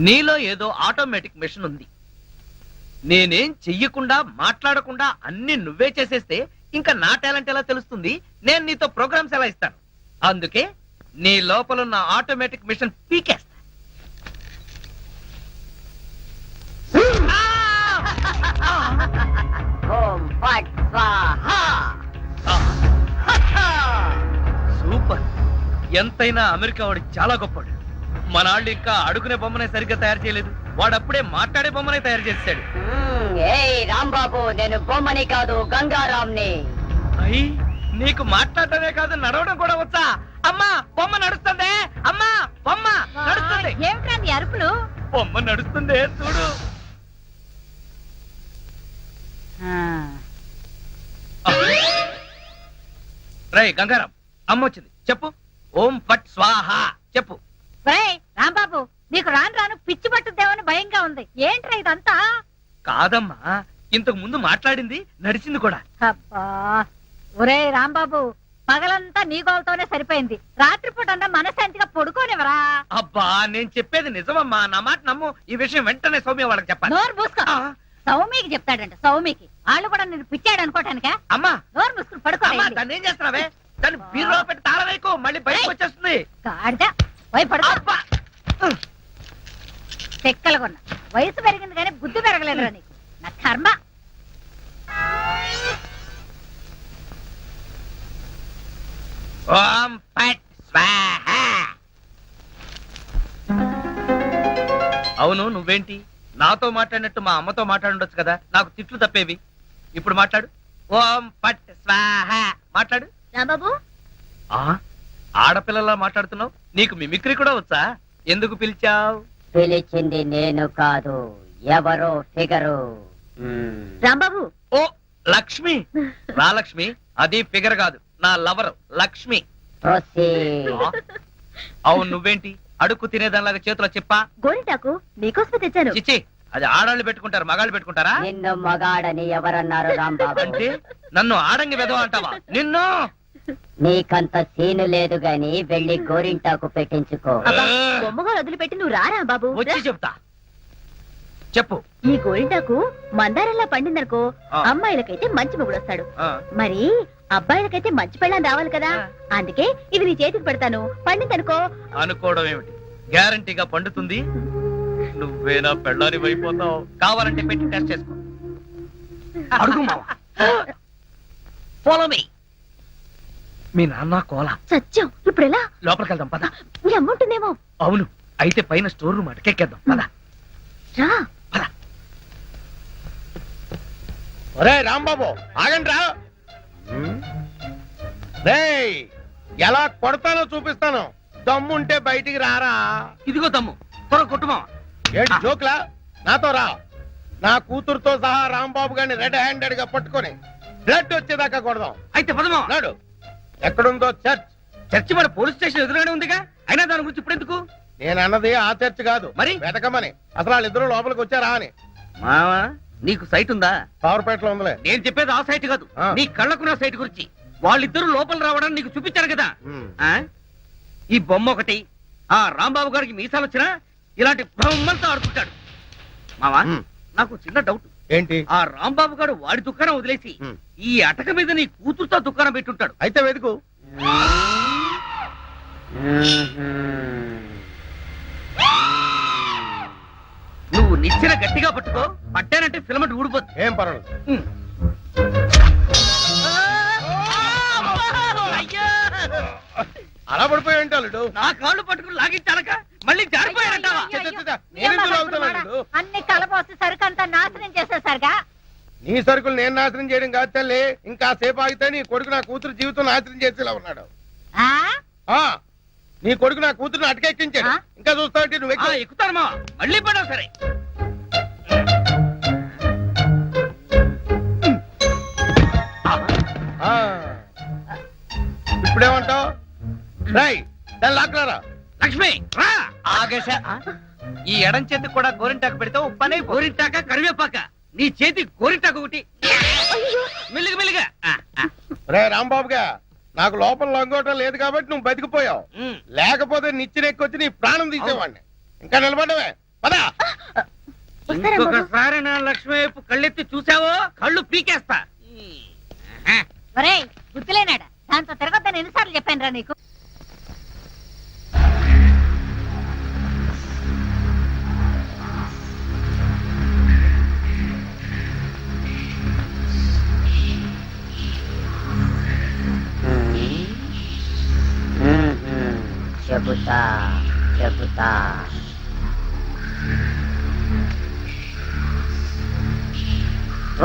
నీలో ఏదో automatic machine ఉంది. నేనేం చెయ్యకుండా మాట్లాడకుండా అన్ని నువ్వే చేసేస్తే ఇంకా నా టాలెంట్ ఎలా తెలుస్తుంది? నేను నీతో ప్రోగ్రామ్స్ ఎలా ఇస్తాను? అందుకే నీ లోపల ఉన్న ఆటోమేటిక్ మిషన్ పీకేస్తా. సూపర్. ఎంతైనా అమెరికా వాడు చాలా గొప్పవాడు. మనాళ్ళు ఇంకా అడుగునే బొమ్మనే సరిగ్గా తయారు చేయలేదు, వాడప్పుడే మాట్లాడే బొమ్మనే తయారు చేశాడు. రాంబాబు, నేను బొమ్మని కాదు గంగారాంని. అయ్యి, నీకు మాట్లాడటమే కాదు నడవడం కూడా వచ్చా? అమ్మా బొమ్మ నడుస్తుంది, అమ్మా బొమ్మ నడుస్తుంది. ఏమిటండి అరుపులు? బొమ్మ నడుస్తుంది చూడు. రై గంగారాం, అమ్మ వచ్చింది, చెప్పు. ఓం ఫట్ స్వాహ చెప్పు. రాంబాబు, నీకు రాను రాను పిచ్చి పట్టుద్దేమని భయంగా ఉంది. ఏంట్రా ఇదంతా? కాదమ్మా, ఇంతకు ముందు మాట్లాడింది నడిచింది కూడా. అబ్బా, ఒరే రాంబాబు, పగలంతా నీ గోలతోనే సరిపోయింది. రాత్రిపూట అన్నా మనశాంతిగా పడుకోనివరా? అబ్బా, నేను చెప్పేది నిజమమ్మా, నా మాట నమ్ము. ఈ విషయం వెంటనే సౌమ్య వాళ్ళకి చెప్పాలి. నోరు మూసుకో. సౌమికి చెప్తాడంట. సౌమికి వాళ్ళు కూడా నేను పిచ్చాడు అనుకోటానికా? అమ్మా నోరు మూసుకుని పడుకో. దాన్ని ఏం చేస్తున్నావే? దాన్ని బీరులో పెట్టి తాళవేకు, మళ్ళీ బయటకు వచ్చేస్తుంది. గాడిద, పోయి పడుకో. చెక్కలుగొన్నా, వయసు పెరిగింది కానీ బుద్ధి పెరగలేదురా నీకు. నా కర్మ. ఓం ఫట్ స్వాహ. అవును, నువ్వేంటి నాతో మాట్లాడినట్టు మా అమ్మతో మాట్లాడుండొచ్చు కదా, నాకు తిట్లు తప్పేవి. ఇప్పుడు మాట్లాడు. ఓం ఫట్ స్వాహ మాట్లాడు. రాంబాబు, ఆడపిల్లలా మాట్లాడుతున్నావు, నీకు మిమిక్రీ కూడా వచ్చా? ఎందుకు పిలిచావు? పిలిచింది నేను కాదు, ఎవరో ఫిగరు. రాంబాబు, ఓ లక్ష్మి. రా లక్ష్మి, అది ఫిగర్ కాదు, నా లవర్ లక్ష్మి. అవును, నువ్వేంటి అడుక్కు తినేదానిలాగా చేతిలో చెప్పా? గోరింటాకు మీకోసమే తెచ్చాను. చిచ్చి, అది ఆడాళ్ళు పెట్టుకుంటారు, మగాళ్ళు పెట్టుకుంటారా? నిన్ను మగాడని ఎవరన్నారు రాంబాబు? అంటే నన్ను ఆడంగి వెధవ అంటావా? నిన్ను నీకంత సీను లేదు గాని వెళ్ళి గోరింటాకు పెట్టించుకో. బొమ్మగా వదిలిపెట్టి నువ్వు రారా బాబు. వచ్చి చెప్తా, చెప్పు. ఈ గోరింటాకు మందారంలా పండిందనుకో, అమ్మాయిలకైతే మంచి మొగుడు వస్తాడు. మరి అబ్బాయిలకైతే మంచి పెళ్ళం రావాలి కదా, అందుకే ఇది నీ చేతికి పెడతాను. పండిందనుకో. అనుకోవడం ఏమిటి, గ్యారంటీగా పండుతుంది. నువ్వేనా పెళ్ళాని అయిపోతావు. కావాలంటే పెట్టి టెస్ట్ చేసుకో. అడుగు మావా. Follow me. మీ నాన్న కోల సత్యం, ఇప్పుడు ఎలా? లోపలికి వెళ్దాం పద. నీ అమ్ముంటుందేమో. అవును, అయితే పైన స్టోర్ రూమ్ అటకెక్కేద్దాం పద. రా. ఒరే రాంబాబు, ఆగండి రా. రేయ్, ఎలా కొడతానో చూపిస్తాను. దమ్ముంటే బయటికి రారా. ఇదిగో తమ్ము, త్వర కొట్టుమా. ఏంటి జోక్లా? నాతో రా. నా కూతురుతో సహా రాంబాబు గారిని రెడ్ హ్యాండెడ్ గా పట్టుకొని బ్లడ్ వచ్చేదాకా కొడదాం. అయితే పదమా. నాడు ఎక్కడుందో చర్చ్. చర్చి మన పోలీస్ స్టేషన్ ఎదురుగానే ఉందిగా, అయినా దాని గురించి ఇప్పుడు ఎందుకు? నేను అన్నది ఆ చర్చ్ కాదు, మరి వెతకమని. అసలు వాళ్ళిద్దరూ లోపలికి వచ్చారా అని. మావా, నీకు సైట్ ఉందా? పవర్పేటలో ఉందిలే. నేను చెప్పేది ఆ సైట్ కాదు, నీ కళ్ళకున్న సైట్ గురించి. వాళ్ళిద్దరూ లోపల రావడానికి నీకు చూపించారు కదా. ఈ బొమ్మ ఒకటి, ఆ రాంబాబు గారికి మీసాలు వచ్చినా ఇలాంటి బొమ్మలతో ఆడుకుంటాడు. మావా, నాకు చిన్న డౌట్. ఏంటి? ఆ రాంబాబు గారు వాడి దుకాణం వదిలేసి ఈ అటక మీద నీ కూతురుతో దుకాణం పెట్టుంటాడు. అయితే వెతుకు. నువ్వు నిచ్చెన గట్టిగా పట్టుకో, పట్టానంటే ఫిలమెంట్ ఊడిపోతుంది. ఏం పర్వాలేదు. అలా పడిపోయి ఉంటాడు. నా కాళ్ళు పట్టుకుని లాగించాలక మళ్ళీ జారిపోయాడంటావా? అన్ని కలపోసి సరుకంతా నాశనం చేసేసరిగా. నీ సరుకులు నేను నాశనం చేయడం కాదు తల్లి. ఇంకా సేపు ఆగితే నీ కొడుకు నా కూతురు జీవితం నాశనం చేసేలా ఉన్నాడు. నీ కొడుకు నా కూతురుని అటకెక్కించాడు. ఇంకా చూస్తావు నువ్వు ఎక్కుతానమ్మా. మళ్ళీ పడవు సరే. ఇప్పుడేమంటావు? లాక్రారా. లక్ష్మి రా. ఆగేశ, ఈ ఎడం చేతికి కూడా గోరింటాకు పెడితే ఉప్పనే. గోరింటాక కరివేపాక, నీ చేతి గోరింటాకు ఒకటి. మెల్లిగా మెల్లిగా. రే రాంబాబుగా, నాకు లోపల లంగోటం లేదు కాబట్టి నువ్వు బతికిపోయావు. లేకపోతే నిచ్చెనెక్కొచ్చి నీ ప్రాణం తీసేవాడిని. ఇంకా నిలబడవే. పదా వస్తారా బాబు? ఇంకొకసారి నా లక్ష్మి వైపు కళ్ళెత్తి చూసావో కళ్ళు పీకేస్తా ఒరేయ్ బుద్ధిలేనాడా దాంతో తిరగొద్దని ఎన్నిసార్లు చెప్పాను రా నీకు చెబుతా చెబుతా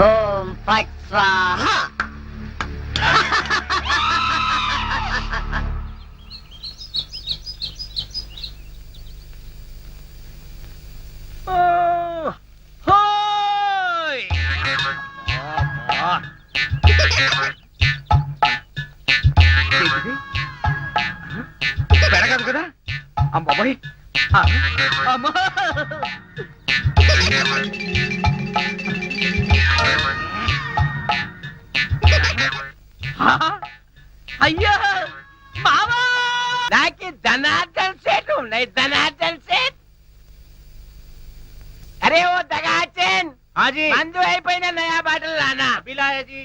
ఓం ఫట్ స్వాహ ఓ, హోయ్! అబ్బా! ఏంటిది? పెరగదు కదా అమ్మాయి అమ్మా అయ్యో మామా నాకు ధనార్దన్ సేట్ ఉన్నాయి ధనార్దన్ సేట్ అరే ఓ దగాచన్ ఆజీ మందు అయిపోయిన నయా బాటలు రానా అభిలాయజీ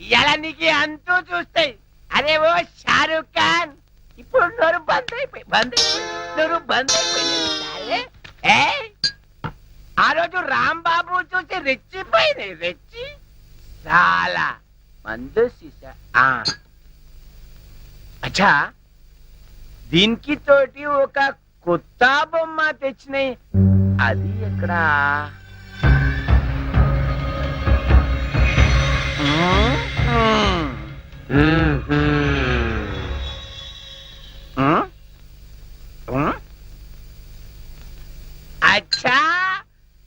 ఇలా నీకు అంతూ చూస్తాయి అరే ఓ షారూక్ ఖాన్ ఇప్పుడు నోరు బంద్ అయిపోయి నోరు బంద్ అయిపోయింది ఆ రోజు రాంబాబు చూసి రెచ్చిపోయింది రెచ్చి చాలా మందు సీసా అచ్చా దీనికి తోటి ఒక కొత్త బొమ్మ తెచ్చినాయి అది ఎక్కడ అచ్చా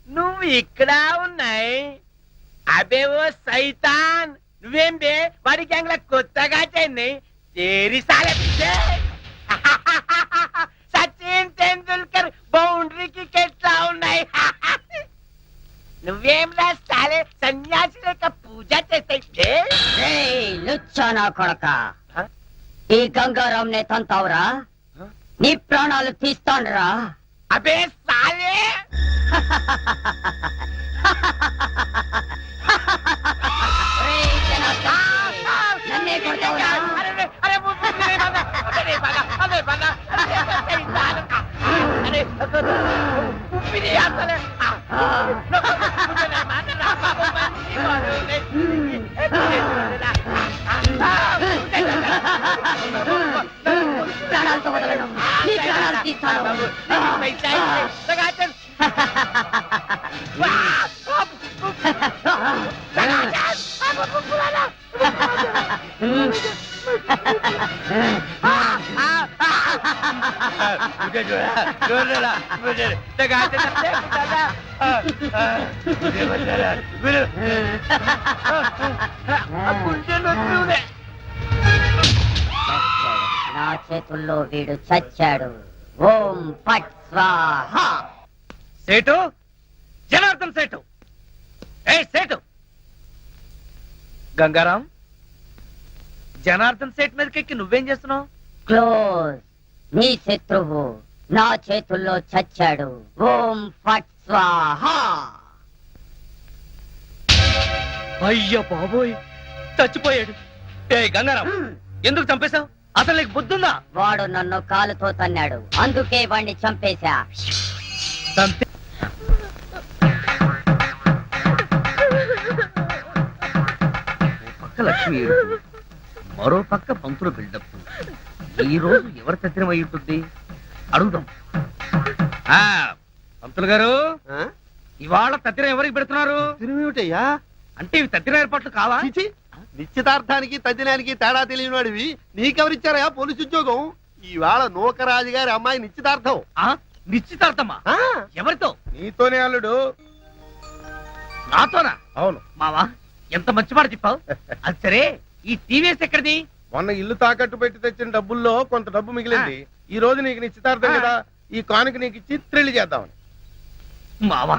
నువ్వు ఇక్కడ ఉన్నాయి అబే ఓ సైతాన్ నువ్వేం బే వాడి గ్యాంగ్ల కొత్తగా చెన్నై తేరి సాలే సచిన్ తెండూల్కర్ బౌండరీకి ఎట్లా ఉన్నాయి నువ్వేం రాస్తాలే సన్యాసి లేక పూజ చేస్తాయి లుచ్చానా కొడక ఈ గంగారాం నే తంతావురా నీ ప్రాణాలు తీస్తానురా అబే సాలే నన్నే కొడతావురా ప్రాణాలతో వదలను నీ ప్రాణాలు తీస్తాను నా చేతుల్లో వీడు చచ్చాడు ఓం ఫట్ స్వాహ సేటు జనార్దన్ సేటు ఏ సేటు గంగారాం జనార్దన్ సేట్ మీదకెక్కి నువ్వేం చేస్తున్నావు క్లోజ్ నీ శత్రువు నా చేతుల్లో చచ్చాడు ఓం ఫట్ స్వాహ అయ్య బాబోయ్ చచ్చిపోయాడు ఏ గంగారాం ఎందుకు చంపేశావు అసలు నీకు బుద్ధుందా వాడు నన్ను కాలుతో తన్నాడు అందుకే వాణ్ణి చంపేశా చంపే పక్క లక్ష్మి ఏడుపు, మరో పక్క పంతులు బిల్డప్ ఈ రోజు ఎవరు తత్తినమై ఉంటుంది అడుగుదాం పంతులు గారు ఇవాళ తత్తిన ఎవరికి పెడుతున్నారు తిరిమిటయ్యా అంటే ఇవి తత్తిన ఏర్పాట్లు కావా నిశ్చితార్థానికి తద్దినానికి తేడా తెలియని వాడివి నీకెవరిచ్చారయా పోలీసు ఉద్యోగం ఇవాళ నూకరాజు గారి అమ్మాయి నిశ్చితార్థం నిశ్చితార్థమా ఎవరితో నీతోనే అల్లుడు నాతోనా అవును మావా ఎంత మంచి మాట చెప్పావు అది సరే ఈ టీవీఎస్ ఎక్కడిది మొన్న ఇల్లు తాకట్టు పెట్టి తెచ్చిన డబ్బుల్లో కొంత డబ్బు మిగిలింది ఈ రోజు నీకు నిశ్చితార్థం కదా ఈ కానుక నీకు ఇచ్చి త్రిల్లి చేద్దామని మావా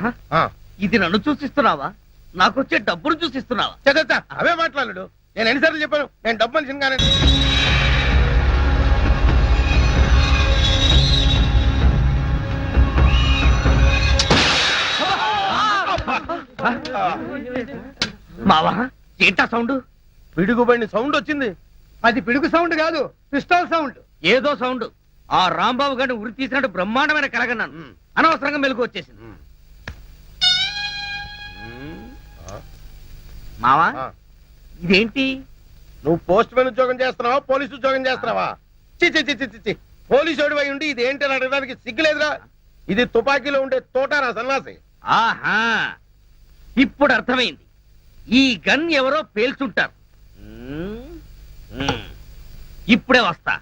ఇది నన్ను చూసిస్తున్నావా నాకు వచ్చే డబ్బును చూసిస్తున్నావా చదువుతా అవే మాట్లాడు నేను ఎన్నిసార్లు చెప్పాను నేను డబ్బు మనిషిని కానీ మావా ఏంటా సౌండ్? పిడుగుబడిన సౌండ్ వచ్చింది. అది పిడుగు సౌండ్ కాదు, పిస్టల్ సౌండ్. ఏదో సౌండ్. ఆ రాంబాబు గారిని ఉరి తీసినట్టు బ్రహ్మాండమైన కలగన్నాను. అనవసరంగా మెలకు వచ్చేసింది. మావా ఆ, ఇదేంటి? నువ్వు పోస్ట్ మ్యాన్ ఉద్యోగం చేస్తున్నావా, పోలీసు ఉద్యోగం చేస్తున్నావా? చి చి చి చి చి. పోలీసు అయి ఉండి ఇది ఏంటి అని అడగడానికి సిగ్గులేదురా? ఇది తుపాకీలో ఉండే తోటారా సన్నాసి. ఆహా, ఇప్పుడు అర్థమైంది. ఈ గన్ ఎవరో పేల్చుంటారు. ఇప్పుడే వస్తా.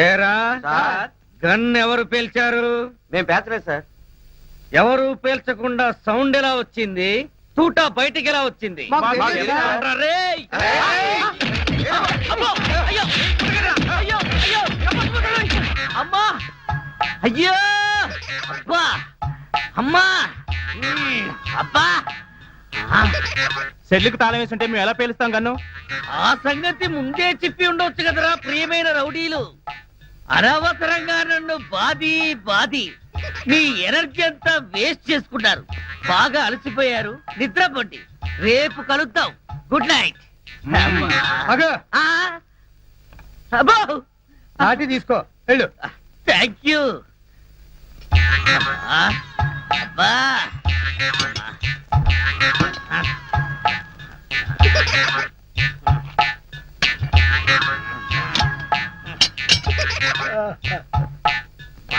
ఏరా గన్ ఎవరు పేల్చారు? మేము పేర్చలేదు సార్. ఎవరు పేల్చకుండా సౌండ్ ఎలా వచ్చింది? తూటా బయటికి ఎలా వచ్చింది? మాకు తెలియదు సార్. ఏంట్రా రేయ్? అమ్మో! అయ్యో! అయ్యో! అయ్యో! అమ్మా! అయ్యో! అబ్బా! అమ్మా! అబ్బా! సెల్లుకి తాళం వేస్తుంటే మేము ఎలా పేలుస్తాం గన్ను? ఆ సంగతి ముందే చెప్పి ఉండొచ్చు కదరా ప్రియమైన రౌడీలు. అనవసరంగా నన్ను బాది మీ ఎనర్జీ అంతా వేస్ట్ చేసుకున్నారు. బాగా అలసిపోయారు, నిద్రపోండి. రేపు కలుద్దాం. Good night. అగో అబ్బో నాటి తీసుకో వెళ్ళు. Thank you. అబ్బా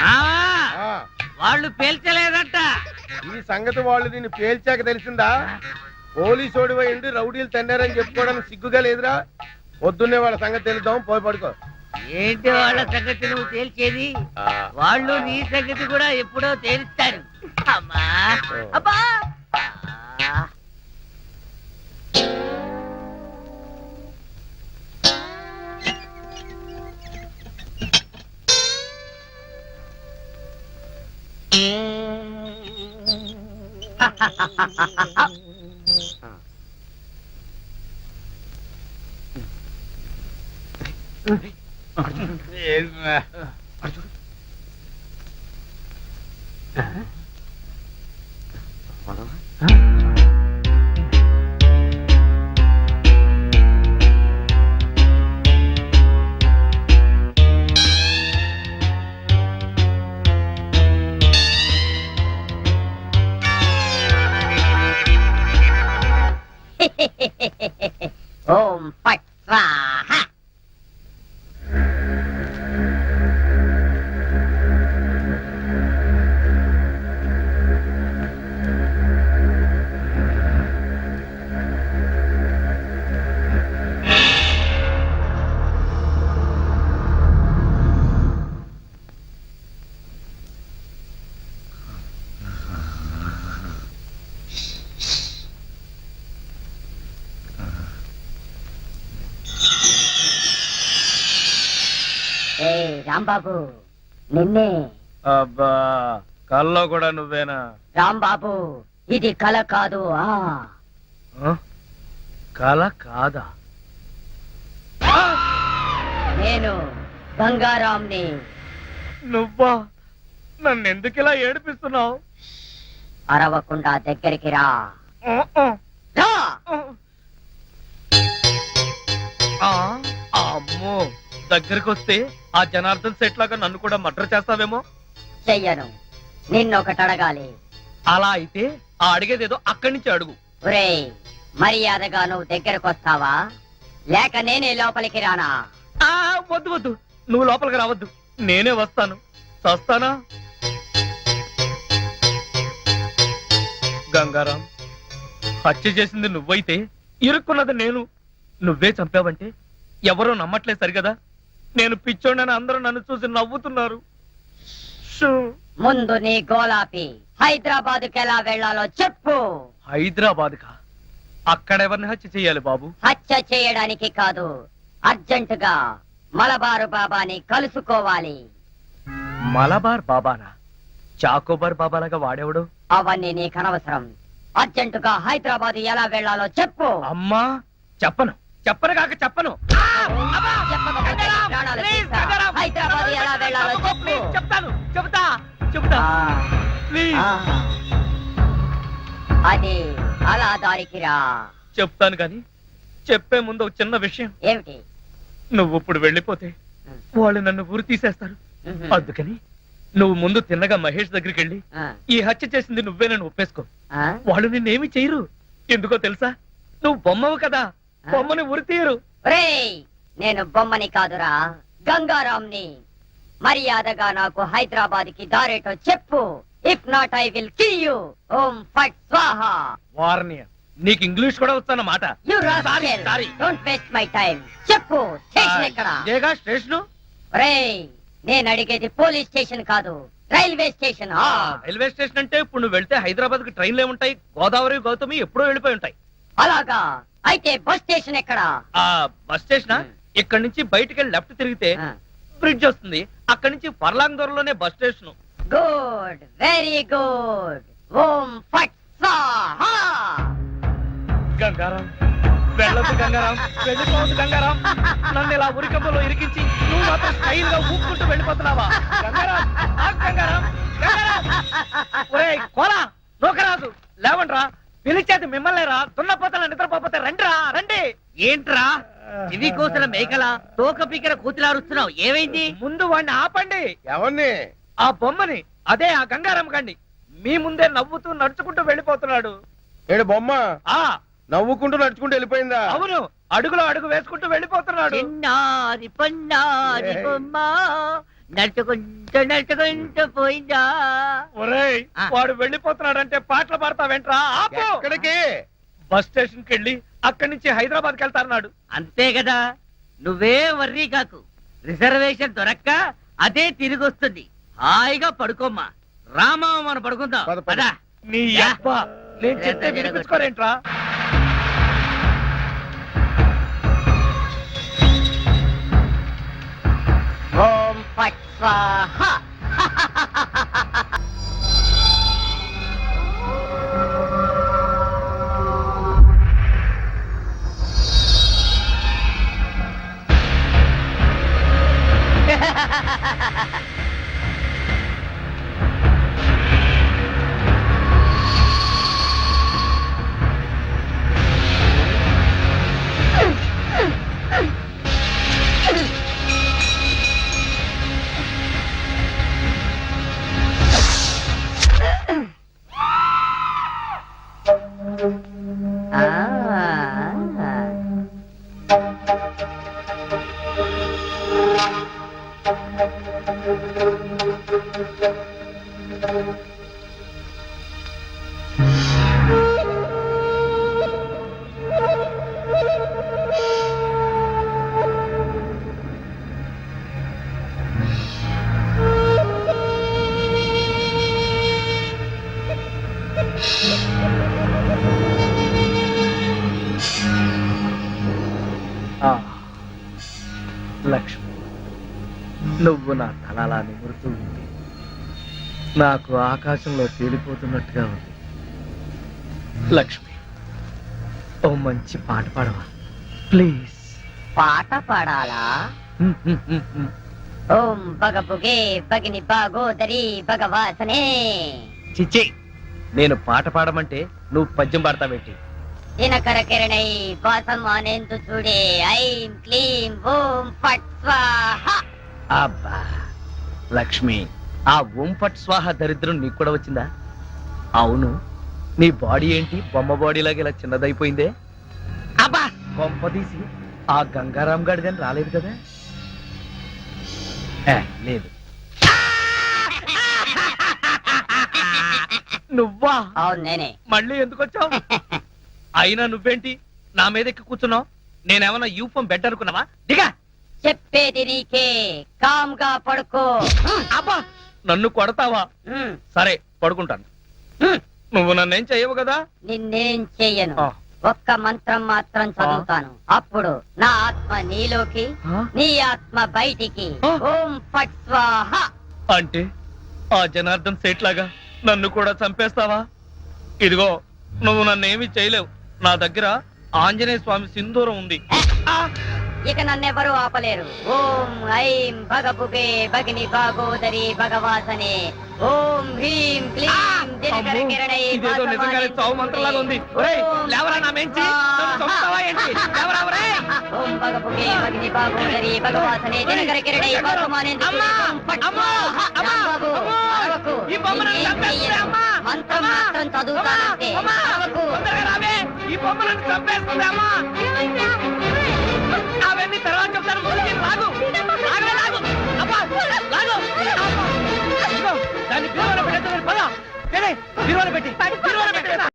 ఆ, వాళ్ళు పేల్చలేదంట. ఈ సంగతి వాళ్ళు దీన్ని పేల్చాక తెలిసిందా? పోలీసు ఓడిపోయి ఉండి రౌడీలు తన్నారని చెప్పుకోవడానికి సిగ్గుగా లేదురా? పొద్దున్నే వాళ్ళ సంగతి తెలుద్దాం, పోయి పడుకో. ఏంటి వాళ్ళ సంగతి నువ్వు తేల్చేది? ఆ, వాళ్ళు నీ సంగతి కూడా ఎప్పుడో తేలుస్తారు. అమ్మా అబ్బా ఓం ఫట్ స్వాహ. ఏ రాంబాబు, నిన్నే. అబ్బా కల్లో కూడా నువ్వేనా? రాంబాబు, ఇది కల కాదు. కల కాదా? నేను గంగారాంని. నువ్వా? నన్ను ఎందుకు ఇలా ఏడిపిస్తున్నావు? అరవకుండా దగ్గరికి రా. రా. అమ్మో, దగ్గరికి వస్తే ఆ జనార్దన్ సెట్ లాగా నన్ను కూడా మర్డర్ చేస్తావేమో. చెయ్యను. నిన్నొకటి అడగాలి. అలా అయితే ఆ అడిగేదేదో అక్కడి నుంచి అడుగు. ఒరేయ్, మర్యాదగా నువ్వు దగ్గరకు వస్తావా, లేక నేనే లోపలికి రానా? వద్దు వద్దు, నువ్వు లోపలికి రావద్దు, నేనే వస్తాను. చస్తానా? గంగారాం, హత్య చేసింది నువ్వైతే ఇరుక్కున్నది నేను. నువ్వే చంపావంటే ఎవరో నమ్మట్లేదు సరిగదా? నేను పిచ్చోడని అందరూ నన్ను చూసి నవ్వుతున్నారు. షూ. ముందు నీ గోలాపి హైదరాబాద్కి ఎలా వెళ్ళాలో చెప్పు. హైదరాబాద్ కా? అక్కడెవరిని హత్య చెయ్యాలి బాబు? హత్య చేయడానికి కాదు, అర్జెంటుగా మలబారు బాబాని కలుసుకోవాలి. మలబార్ బాబానా? చాకోబార్ బాబాలాగా వాడేవాడు? అవన్నీ నీకు అనవసరం. అర్జెంటుగా హైదరాబాద్ ఎలా వెళ్ళాలో చెప్పు. అమ్మా చెప్పను చెప్పను కాక చెప్పను. అబ్బా! చెప్పకపోతే గంగారాం! ప్రాణాలు ప్లీజ్, తీస్తా. గంగారాం! హైదరాబాద్ ఎలా వెళ్ళాలో అబ్బో, చెప్పు. ప్లీజ్, చెప్తాను చెబుతా ప్లీజ్ అది అలా దారికి రా. చెప్తాను కానీ చెప్పే ముందు ఒక చిన్న విషయం. ఏమిటి? నువ్వు ఇప్పుడు వెళ్ళిపోతే వాళ్ళు నన్ను ఊరు తీసేస్తారు. అందుకని నువ్వు ముందు తిన్నగా మహేష్ దగ్గరికి వెళ్ళి ఈ హత్య చేసింది నువ్వేనని ఒప్పేసుకో. వాళ్ళు నిన్నేమి చేయరు. ఎందుకో తెలుసా? నువ్వు బొమ్మవు కదా, బొమ్మని ఉరి తీయరు. ఒరేయ్, నేను బొమ్మని కాదురా, గంగారాంని. మర్యాదగా నాకు హైదరాబాద్ కి దారేటో చెప్పు. If not I will kill you. ఓం ఫట్ స్వాహా. వార్నియ, నీకు ఇంగ్లీష్ కూడా వస్తానమాట. You rascal, Sorry. Don't waste my time. చెప్పు, స్టేషన్ ఎక్కడ? ఇదేగా స్టేషను. ఒరేయ్, నేను అడిగేది పోలీస్ స్టేషన్ కాదు, రైల్వే స్టేషన్. రైల్వే స్టేషన్ అంటే ఇప్పుడు నువ్వు వెళ్తే హైదరాబాద్ కి ట్రైన్లు ఏముంటాయి? గోదావరి గౌతమి ఎప్పుడో వెళ్ళిపోయి ఉంటాయి. అలాగా? అయితే బస్ స్టేషన్ ఎక్కడ? ఆ బస్ స్టేషన్ ఇక్కడ నుంచి బయటికి వెళ్ళి లెఫ్ట్ తిరిగితే బ్రిడ్జ్ వస్తుంది. అక్కడి నుంచి ఫర్లాంగ్ దూరంలోనే bus station. Good, very good. ఓం ఫట్ స్వాహా. గంగారాం, వెళ్ళొద్దు గంగారాం, వెళ్ళిపోవద్దు గంగారాం. నన్ను ఇలా ఉరికంబలో ఇరికించి నువ్వు మాత్రం స్టైల్ గా ఊపుకుంటూ వెళ్ళిపోతున్నావా? గంగారాం, ఆగు గంగారాం, గంగారాం. ఒరేయ్ కోలా, నూకరాజు, లేవండ్రా. పిలిచేది మిమ్మల్నేరా. దున్నపోతల నిద్రపోతే రండిరా, రండి. ఏంట్రా ఇవి కోసిన మేకల తోక పీకర కూతులారుస్తున్నావు? ఏమైంది? ముందు వాడిని ఆపండి. ఎవరిని? ఆ బొమ్మని, అదే ఆ గంగారాం గండి. మీ ముందే నవ్వుతూ నడుచుకుంటూ వెళ్ళిపోతున్నాడు. ఏడు బొమ్మ ఆ నవ్వుకుంటూ నడుచుకుంటూ వెళ్ళిపోయిందా? అవును, అడుగులో అడుగు వేసుకుంటూ వెళ్ళిపోతున్నాడు. చిన్నారి పొన్నారి బొమ్మ నడుచుకుంటూ పోయిందా? ఒరేయ్, వాడు వెళ్ళిపోతున్నాడంటే పాటలు పాడతా వెంట్రా. ఆపు. ఎక్కడికి? బస్ స్టేషన్ కి వెళ్ళి అక్కడి నుంచి హైదరాబాద్ కి వెళ్తాన్నాడు. అంతే కదా, నువ్వే వర్రీ కాకు. రిజర్వేషన్ దొరక్క అదే తిరిగి వస్తుంది. హాయిగా పడుకోమ్మా. రామా, మనం పడుకుందాం. పద, పద. పద. నీ అబ్బ, నేను చెప్తే వినిపించుకోరేంట్రా? ఓం ఫట్ స్వాహా. లక్ష్మి, నువ్వు నా తలలా నిమురుతూ ఉంది. నాకు ఆకాశంలో తేలిపోతున్నట్టుగా ఉంది. లక్ష్మి, ఓ మంచి పాట పాడవా ప్లీజ్? పాట పాడాలా? ఓం బగబుగే బగిని బాగోదరి భగవాసనే. చిచ్చి, నేను పాట పాడమంటే నువ్వు పద్యం పాడతావేంటి? దినకర కిరణై వాసం అనేందు చూడే. ఐం క్లీం ఓం ఫట్ స్వాహా. అబ్బా లక్ష్మి, ఆ ఓం ఫట్ స్వాహ దరిద్రం నీకు కూడా వచ్చిందా? అవును, నీ బాడీ ఏంటి బొమ్మ బాడీ లాగా ఇలా చిన్నదైపోయిందే? అబ్బా, బొమ్మ తీసి ఆ గంగారాం గాడిదని రాలేదు కదా? లేదు. నువ్వా? అవును నేనే. మళ్ళీ ఎందుకు వచ్చావు? అయినా నువ్వేంటి నా మీద ఎక్కి కూర్చున్నావు? నేనేమన్నా యూఫం బెడ్ అనుకున్నావా? దిగా. చెప్పేది నీకే, కామ్గా పడుకో. అబ్బా, నన్ను కొడతావా? సరే, పడుకుంటాను. నువ్వు నన్నేం చెయ్యవు కదా? నిన్నేం చెయ్యను. ఆ. ఒక్క మంత్రం మాత్రం చదువుతాను. అప్పుడు నా ఆత్మ నీలోకి, ఆ? నీ ఆత్మ బయటికి. ఆ. ఓం ఫట్ స్వాహా. అంటే ఆ జనార్దన్ సేట్ లాగా నన్ను కూడా చంపేస్తావా? ఇదిగో, నువ్వు నన్నేమి చేయలేవు. నా దగ్గర ఆంజనేయ స్వామి సింధూరం ఉంది. ఆ, ఇక నన్నెవరూ ఆపలేరు. ఓం ఐం భగభుగే భగిని భాగోదరి భగవాసనే ఓం హ్రీం క్లీం దినకర అమ్మో, కిరణై ఇదేదో నిజంగానే చావు మంత్రంలాగా ఉంది. ఒరేయ్, లేవరా నా మెంచి, నన్ను చంపుతావా ఏంటి? లేవరా, ఒరేయ్. ఓం భగభుగే భగిని భాగోదరి భగవాసనే దినకర కిరణై వాసమానేందుకు అమ్మా, ఓం ఫట్ అమ్మా, అమ్మా, రాంబాబు, అమ్మా, అరవకు. ఈ బొమ్మను నిన్నేం చంపేస్తుంది, చెయ్యను. అమ్మా. మంత్రం అమ్మా, మాత్రం చదువుతానంతే. అమ్మా, అరవకు. తొందరగా రావే, ఈ బొమ్మలను చంపేస్తుంది, అమ్మా. అవన్నీ తర్వాత చెప్తాను, ముందు మీరు లాగు. లాగవే, లాగు. అబ్బా, లాగు. అబ్బా. ఇదిగో, దాన్ని బీరువాలో పెట్టేద్దాం, పద. ఏడే, బీరువాలో పెట్టి